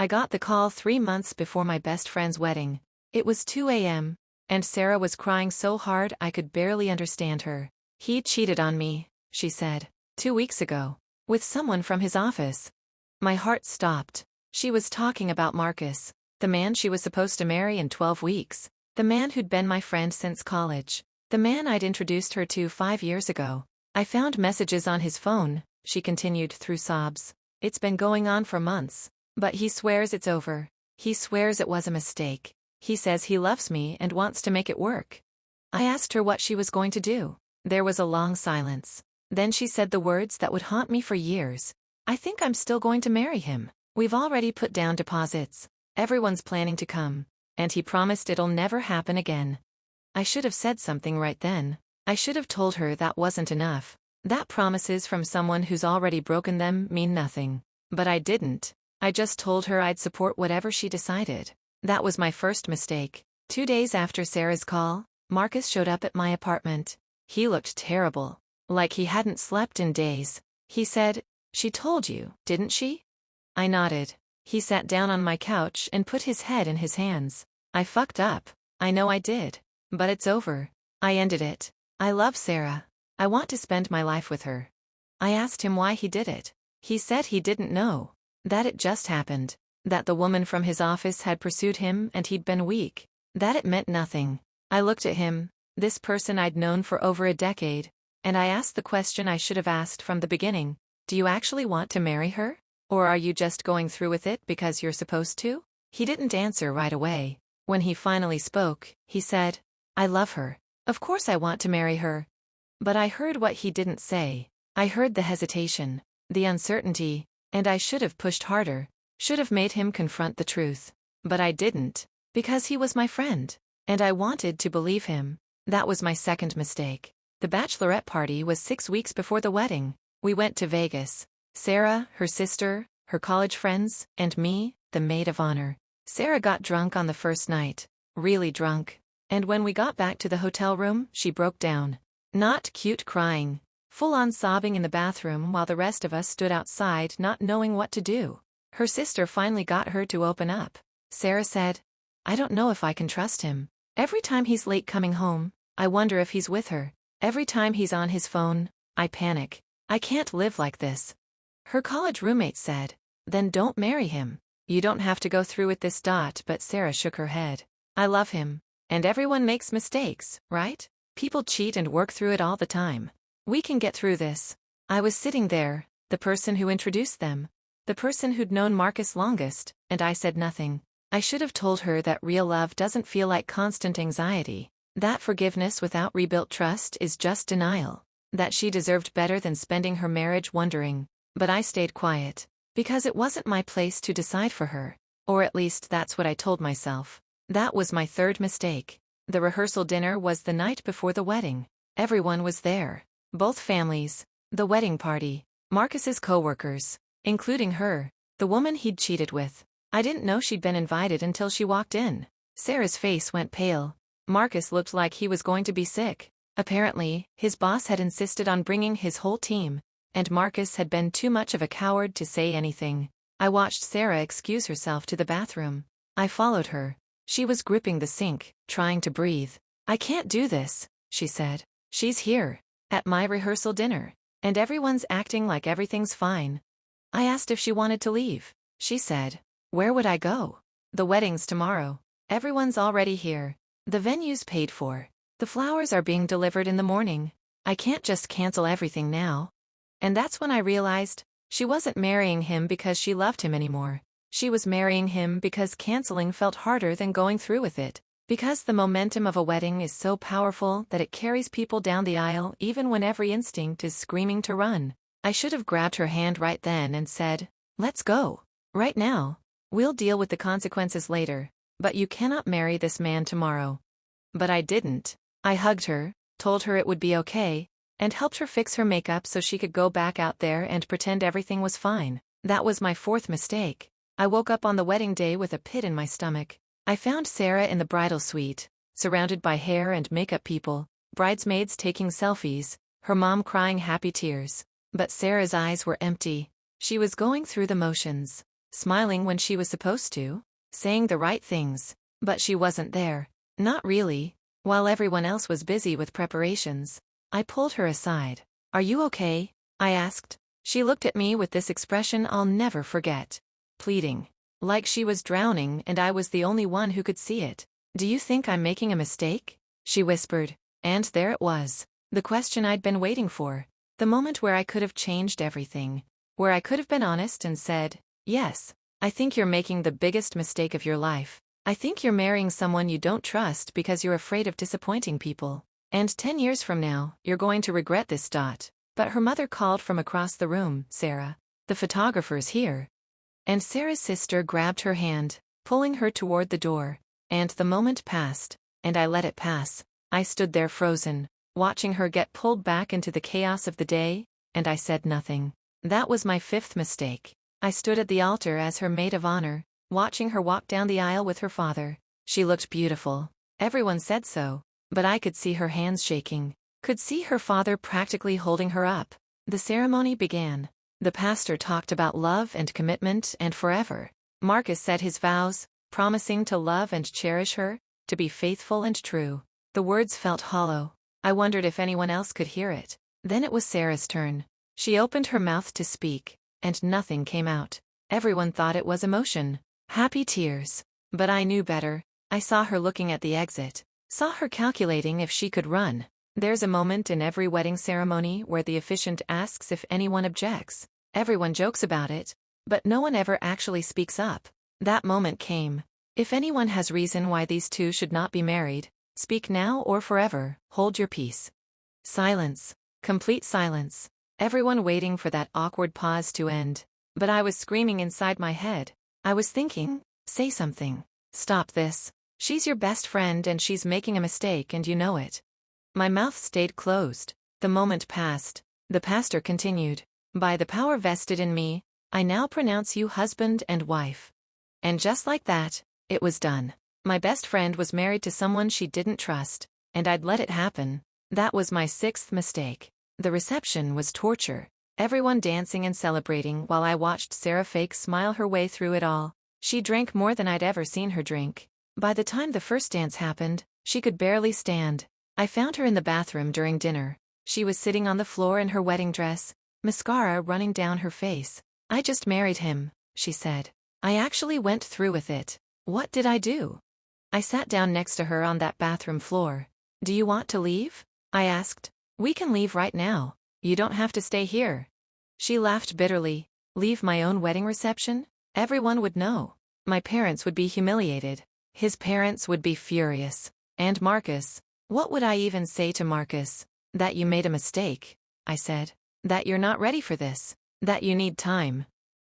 I got the call 3 months before my best friend's wedding. It was 2 a.m., and Sarah was crying so hard I could barely understand her. He cheated on me, she said, 2 weeks ago, with someone from his office. My heart stopped. She was talking about Marcus, the man she was supposed to marry in 12 weeks, the man who'd been my friend since college, the man I'd introduced her to 5 years ago. I found messages on his phone, she continued through sobs. It's been going on for months. But he swears it's over. He swears it was a mistake. He says he loves me and wants to make it work. I asked her what she was going to do. There was a long silence. Then she said the words that would haunt me for years. I think I'm still going to marry him. We've already put down deposits. Everyone's planning to come. And he promised it'll never happen again. I should have said something right then. I should have told her that wasn't enough. That promises from someone who's already broken them mean nothing. But I didn't. I just told her I'd support whatever she decided. That was my first mistake. 2 days after Sarah's call, Marcus showed up at my apartment. He looked terrible. Like he hadn't slept in days. He said, "She told you, didn't she?" I nodded. He sat down on my couch and put his head in his hands. I fucked up. I know I did. But it's over. I ended it. I love Sarah. I want to spend my life with her. I asked him why he did it. He said he didn't know. That it just happened. That the woman from his office had pursued him and he'd been weak. That it meant nothing. I looked at him, this person I'd known for over a decade, and I asked the question I should have asked from the beginning. Do you actually want to marry her? Or are you just going through with it because you're supposed to? He didn't answer right away. When he finally spoke, he said, "I love her. Of course I want to marry her." But I heard what he didn't say. I heard the hesitation, the uncertainty, and I should have pushed harder, should have made him confront the truth. But I didn't, because he was my friend, and I wanted to believe him. That was my second mistake. The bachelorette party was 6 weeks before the wedding. We went to Vegas. Sarah, her sister, her college friends, and me, the maid of honor. Sarah got drunk on the first night, really drunk, and when we got back to the hotel room, she broke down. Not cute crying, full-on sobbing in the bathroom while the rest of us stood outside not knowing what to do. Her sister finally got her to open up. Sarah said, "I don't know if I can trust him. Every time he's late coming home, I wonder if he's with her. Every time he's on his phone, I panic. I can't live like this." Her college roommate said, "Then don't marry him. You don't have to go through with this. But Sarah shook her head. "I love him. And everyone makes mistakes, right? People cheat and work through it all the time. We can get through this." I was sitting there, the person who introduced them, the person who'd known Marcus longest, and I said nothing. I should have told her that real love doesn't feel like constant anxiety, that forgiveness without rebuilt trust is just denial, that she deserved better than spending her marriage wondering. But I stayed quiet, because it wasn't my place to decide for her. Or at least that's what I told myself. That was my third mistake. The rehearsal dinner was the night before the wedding. Everyone was there. Both families, the wedding party, Marcus's co-workers, including her, the woman he'd cheated with. I didn't know she'd been invited until she walked in. Sarah's face went pale. Marcus looked like he was going to be sick. Apparently, his boss had insisted on bringing his whole team, and Marcus had been too much of a coward to say anything. I watched Sarah excuse herself to the bathroom. I followed her. She was gripping the sink, trying to breathe. "I can't do this," she said. "She's here, at my rehearsal dinner, and everyone's acting like everything's fine." I asked if she wanted to leave. She said, "Where would I go? The wedding's tomorrow. Everyone's already here. The venue's paid for. The flowers are being delivered in the morning. I can't just cancel everything now." And that's when I realized, she wasn't marrying him because she loved him anymore. She was marrying him because canceling felt harder than going through with it. Because the momentum of a wedding is so powerful that it carries people down the aisle even when every instinct is screaming to run. I should have grabbed her hand right then and said, "Let's go. Right now. We'll deal with the consequences later, but you cannot marry this man tomorrow." But I didn't. I hugged her, told her it would be okay, and helped her fix her makeup so she could go back out there and pretend everything was fine. That was my fourth mistake. I woke up on the wedding day with a pit in my stomach. I found Sarah in the bridal suite, surrounded by hair and makeup people, bridesmaids taking selfies, her mom crying happy tears. But Sarah's eyes were empty. She was going through the motions. smiling when she was supposed to, saying the right things, but she wasn't there. Not really. While everyone else was busy with preparations, I pulled her aside. "Are you okay?" I asked. She looked at me with this expression I'll never forget. Pleading. Like she was drowning and I was the only one who could see it. "Do you think I'm making a mistake?" she whispered. And there it was. The question I'd been waiting for. The moment where I could have changed everything. Where I could have been honest and said, "Yes, I think you're making the biggest mistake of your life. I think you're marrying someone you don't trust because you're afraid of disappointing people. And 10 years from now, you're going to regret this." But her mother called from across the room, "Sarah, the photographer's here." And Sarah's sister grabbed her hand, pulling her toward the door. And the moment passed, and I let it pass. I stood there frozen, watching her get pulled back into the chaos of the day, and I said nothing. That was my 5th mistake. I stood at the altar as her maid of honor, watching her walk down the aisle with her father. She looked beautiful. Everyone said so, but I could see her hands shaking, could see her father practically holding her up. The ceremony began. The pastor talked about love and commitment and forever. Marcus said his vows, promising to love and cherish her, to be faithful and true. The words felt hollow. I wondered if anyone else could hear it. Then it was Sarah's turn. She opened her mouth to speak, and nothing came out. Everyone thought it was emotion, happy tears. But I knew better. I saw her looking at the exit, saw her calculating if she could run. There's a moment in every wedding ceremony where the officiant asks if anyone objects. Everyone jokes about it, but no one ever actually speaks up. That moment came. If anyone has reason why these two should not be married, speak now or forever. Hold your peace. Silence. Complete silence. Everyone waiting for that awkward pause to end. But I was screaming inside my head. I was thinking, say something. Stop this. She's your best friend and she's making a mistake and you know it. My mouth stayed closed. The moment passed. The pastor continued. "By the power vested in me, I now pronounce you husband and wife." And just like that, it was done. My best friend was married to someone she didn't trust, and I'd let it happen. That was my 6th mistake. The reception was torture. Everyone dancing and celebrating while I watched Sarah fake smile her way through it all. She drank more than I'd ever seen her drink. By the time the first dance happened, she could barely stand. I found her in the bathroom during dinner. She was sitting on the floor in her wedding dress, mascara running down her face. "I just married him," she said. "I actually went through with it. What did I do?" I sat down next to her on that bathroom floor. "Do you want to leave?" I asked. "We can leave right now. You don't have to stay here." She laughed bitterly. "Leave my own wedding reception? Everyone would know. My parents would be humiliated. His parents would be furious. And Marcus. What would I even say to Marcus? That you made a mistake," I said. "That you're not ready for this. That you need time."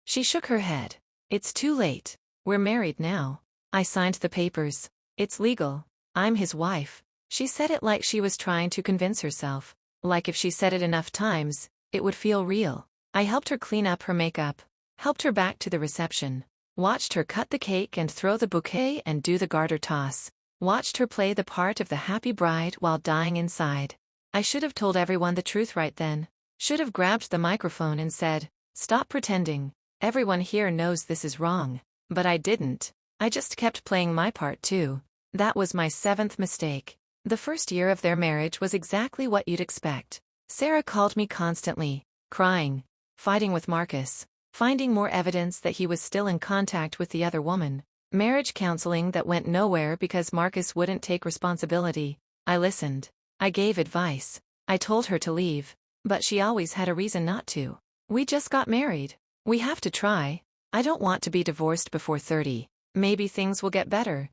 She shook her head. "It's too late. We're married now. I signed the papers. It's legal. I'm his wife." She said it like she was trying to convince herself. Like if she said it enough times, it would feel real. I helped her clean up her makeup, helped her back to the reception, watched her cut the cake and throw the bouquet and do the garter toss, watched her play the part of the happy bride while dying inside. I should have told everyone the truth right then. Should have grabbed the microphone and said, "Stop pretending. Everyone here knows this is wrong." But I didn't. I just kept playing my part too. That was my 7th mistake. The first year of their marriage was exactly what you'd expect. Sarah called me constantly, crying, fighting with Marcus, finding more evidence that he was still in contact with the other woman. Marriage counseling that went nowhere because Marcus wouldn't take responsibility. I listened. I gave advice. I told her to leave. But she always had a reason not to. "We just got married. We have to try. I don't want to be divorced before 30. Maybe things will get better."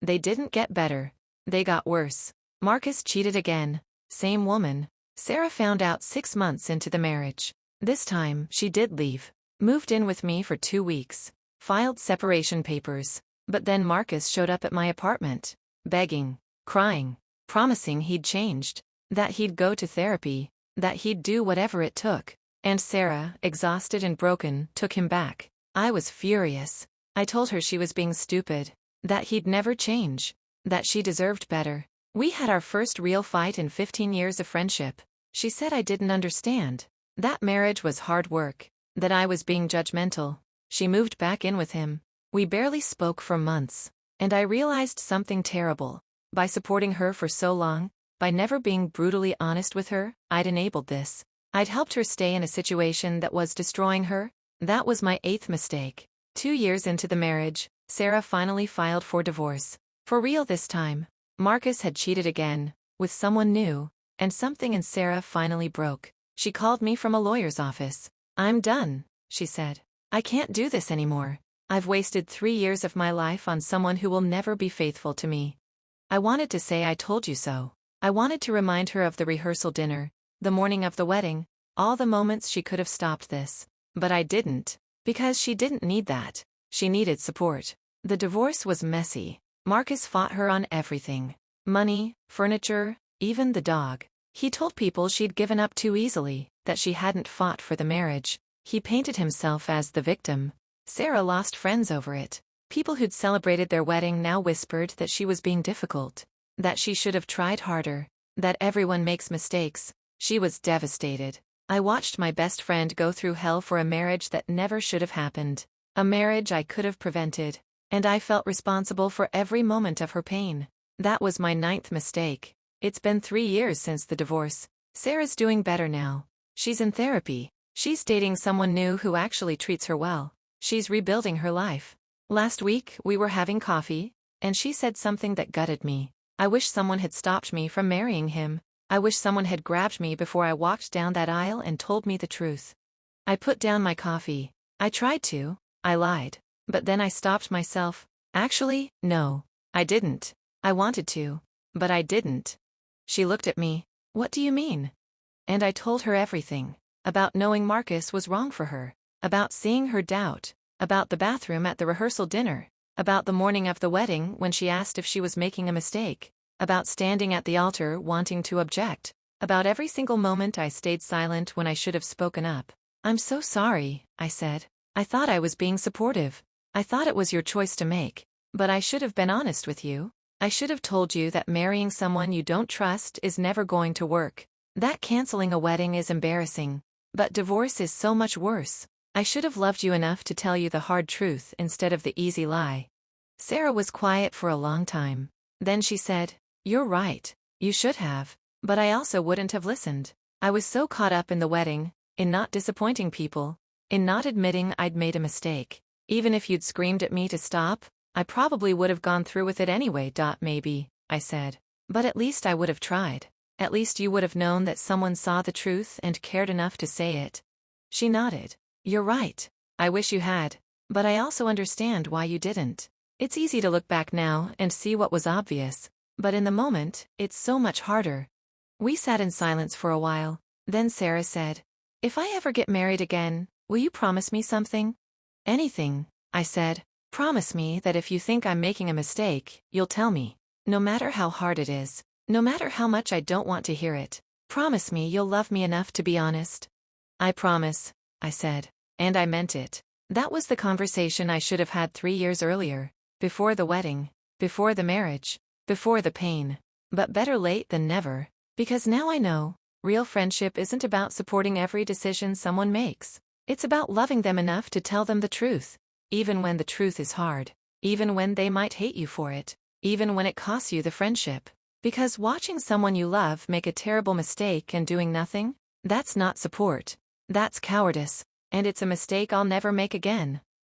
They didn't get better. They got worse. Marcus cheated again. Same woman. Sarah found out 6 months into the marriage. This time, she did leave. Moved in with me for 2 weeks. Filed separation papers. But then Marcus showed up at my apartment. Begging. Crying. Promising he'd changed. That he'd go to therapy. That he'd do whatever it took. And Sarah, exhausted and broken, took him back. I was furious. I told her she was being stupid. That he'd never change. That she deserved better. We had our first real fight in 15 years of friendship. She said I didn't understand. That marriage was hard work. That I was being judgmental. She moved back in with him. We barely spoke for months. And I realized something terrible. By supporting her for so long, by never being brutally honest with her, I'd enabled this. I'd helped her stay in a situation that was destroying her. That was my 8th mistake. 2 years into the marriage, Sarah finally filed for divorce. For real this time. Marcus had cheated again, with someone new, and something in Sarah finally broke. She called me from a lawyer's office. "I'm done," she said. "I can't do this anymore. I've wasted 3 years of my life on someone who will never be faithful to me." I wanted to say I told you so. I wanted to remind her of the rehearsal dinner, the morning of the wedding, all the moments she could have stopped this. But I didn't. Because she didn't need that. She needed support. The divorce was messy. Marcus fought her on everything. Money, furniture, even the dog. He told people she'd given up too easily, that she hadn't fought for the marriage. He painted himself as the victim. Sarah lost friends over it. People who'd celebrated their wedding now whispered that she was being difficult, that she should have tried harder, that everyone makes mistakes. She was devastated. I watched my best friend go through hell for a marriage that never should have happened. A marriage I could have prevented. And I felt responsible for every moment of her pain. That was my 9th mistake. It's been 3 years since the divorce. Sarah's doing better now. She's in therapy. She's dating someone new who actually treats her well. She's rebuilding her life. Last week, we were having coffee, and she said something that gutted me. I wish someone had stopped me from marrying him. I wish someone had grabbed me before I walked down that aisle and told me the truth. I put down my coffee. I tried to. I lied. But then I stopped myself. Actually, no. I didn't. I wanted to. But I didn't. She looked at me. "What do you mean?" And I told her everything. About knowing Marcus was wrong for her. About seeing her doubt. About the bathroom at the rehearsal dinner. About the morning of the wedding when she asked if she was making a mistake. About standing at the altar wanting to object. About every single moment I stayed silent when I should have spoken up. "I'm so sorry," I said. "I thought I was being supportive. I thought it was your choice to make. But I should have been honest with you. I should have told you that marrying someone you don't trust is never going to work. That canceling a wedding is embarrassing. But divorce is so much worse. I should have loved you enough to tell you the hard truth instead of the easy lie." Sarah was quiet for a long time. Then she said, "You're right. You should have. But I also wouldn't have listened. I was so caught up in the wedding, in not disappointing people, in not admitting I'd made a mistake. Even if you'd screamed at me to stop, I probably would have gone through with it anyway. Maybe," I said. "But at least I would have tried. At least you would have known that someone saw the truth and cared enough to say it." She nodded. "You're right. I wish you had. But I also understand why you didn't. It's easy to look back now and see what was obvious. But in the moment, it's so much harder." We sat in silence for a while. Then Sarah said, "If I ever get married again, will you promise me something?" "Anything," I said. "Promise me that if you think I'm making a mistake, you'll tell me. No matter how hard it is. No matter how much I don't want to hear it. Promise me you'll love me enough to be honest." "I promise," I said. And I meant it. That was the conversation I should have had 3 years earlier. Before the wedding. Before the marriage. Before the pain. But better late than never. Because now I know, real friendship isn't about supporting every decision someone makes. It's about loving them enough to tell them the truth. Even when the truth is hard. Even when they might hate you for it. Even when it costs you the friendship. Because watching someone you love make a terrible mistake and doing nothing, that's not support. That's cowardice. And it's a mistake I'll never make again.